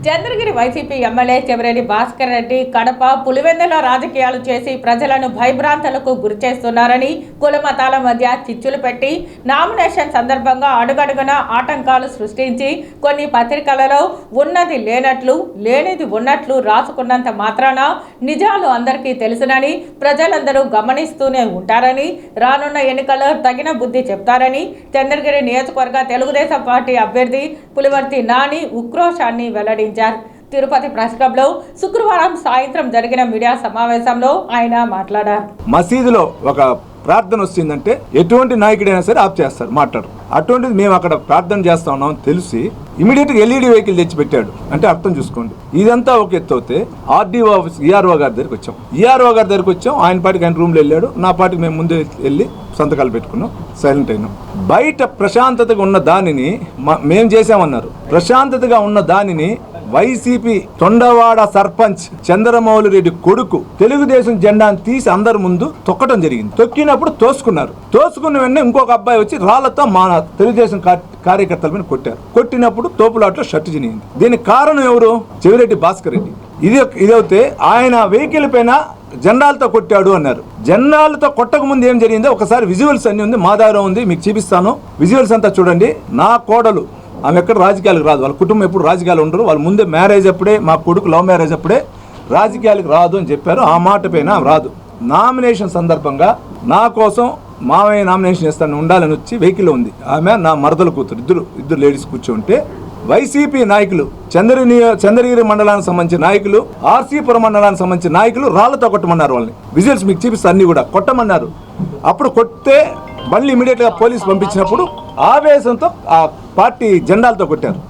Chandragiri YCP MLA Chevireddy Bhaskar Reddy Kadapa Pulivendula రాజకీయాలు చేసి ప్రజలను భయభ్రాంతులకు గురిచేస్తున్నారని కుల మతాల మధ్య చిచ్చులు పెట్టి నామినేషన్ సందర్భంగా అడుగడుగున ఆటంకాలు సృష్టించి కొన్ని పత్రికలలో ఉన్నది లేనట్లు లేనిది ఉన్నట్లు రాసుకున్నంత మాత్రాన నిజాలు అందరికీ తెలుసునని ప్రజలందరూ గమనిస్తూనే ఉంటారని రానున్న ఎన్నికల్లో తగిన బుద్ధి చెప్తారని చంద్రగిరి నియోజకవర్గ తెలుగుదేశం పార్టీ అభ్యర్థి పులివర్తి నాని ఉక్రోషాన్ని వెల్లడించారు. తిరుపతి ప్రెస్ క్లబ్లో శుక్రవారం సాయంత్రం జరిగిన మీడియా సమావేశంలో ఆయన మాట్లాడారు. మసీదులో ఒక ప్రార్థన వచ్చిందంటే ఎటువంటి నాయకుడైనా సరే ఆప్ చేస్తారు, మాట్లాడు. అటువంటిది మేము అక్కడ ప్రార్థన చేస్తా ఉన్నాం తెలిసి ఇమీడియట్గా ఎల్ఈడి వెహికల్ తెచ్చిపెట్టాడు అంటే అర్థం చూసుకోండి. ఇదంతా ఒక ఎత్తు అవుతే ఆర్డీఓ ఆఫీస్ ఈఆర్ఓ గారి దగ్గరికి వచ్చాం. ఈఆర్ఓ గారి దగ్గరికి వచ్చాం. ఆయన పాటికి ఆయన రూమ్లో వెళ్ళాడు, నా పాటికి మేము ముందే వెళ్ళి సంతకాలు పెట్టుకున్నాం, సైలెంట్ అయినాం. బయట ప్రశాంతతగా ఉన్న దానిని మేము చేసామన్నారు. ప్రశాంతతగా ఉన్న దానిని వైసీపీ తొండవాడ సర్పంచ్ చంద్రమౌళి రెడ్డి కొడుకు తెలుగుదేశం జెండాను తీసి అందరి ముందు తొక్కటం జరిగింది. తొక్కినప్పుడు తోసుకున్నారు. తోసుకున్న వెంటనే ఇంకొక అబ్బాయి వచ్చి రాళ్లతో మా తెలుగుదేశం కార్యకర్తల మీద కొట్టారు. కొట్టినప్పుడు తోపులాట్లో షర్టు చినిగింది. దీనికి కారణం ఎవరు? చెవిరెడ్డి భాస్కర్ రెడ్డి. ఇదైతే ఆయన వెహికల్ పైన జెండాలతో కొట్టాడు అన్నారు. జెండాలతో కొట్టక ముందు ఏం జరిగిందో ఒకసారి విజువల్స్ అన్ని ఉంది, మా దగ్గర ఉంది, మీకు చూపిస్తాను. విజువల్స్ అంతా చూడండి. నా కోడలు ఆమె ఎక్కడ రాజకీయాలకు రాదు, వాళ్ళ కుటుంబం ఎప్పుడు రాజకీయాలు ఉండరు. వాళ్ళ ముందే మ్యారేజ్ అప్పుడే, మా కొడుకు లవ్ మ్యారేజ్ అప్పుడే రాజకీయాలకు రాదు అని చెప్పారు. ఆ మాట పైన రాదు. నామినేషన్ సందర్భంగా నా కోసం మామయ్య నామినేషన్ ఇస్తాను ఉండాలని వచ్చి వెహికల్ ఉంది. ఆమె నా మరదల కూతురు, ఇద్దరు లేడీస్ కూర్చోంటే వైసీపీ నాయకులు చంద్రగిరి మండలానికి సంబంధించిన నాయకులు, ఆర్సీపురం మండలానికి సంబంధించిన నాయకులు రాళ్లతో కొట్టమన్నారు. వాళ్ళని విజువల్స్ మీకు చూపిస్తే అన్ని కూడా కొట్టమన్నారు. అప్పుడు కొట్టే మళ్ళీ ఇమీడియట్గా పోలీసు పంపించినప్పుడు ఆవేశంతో ఆ పార్టీ జెండాలతో కొట్టారు.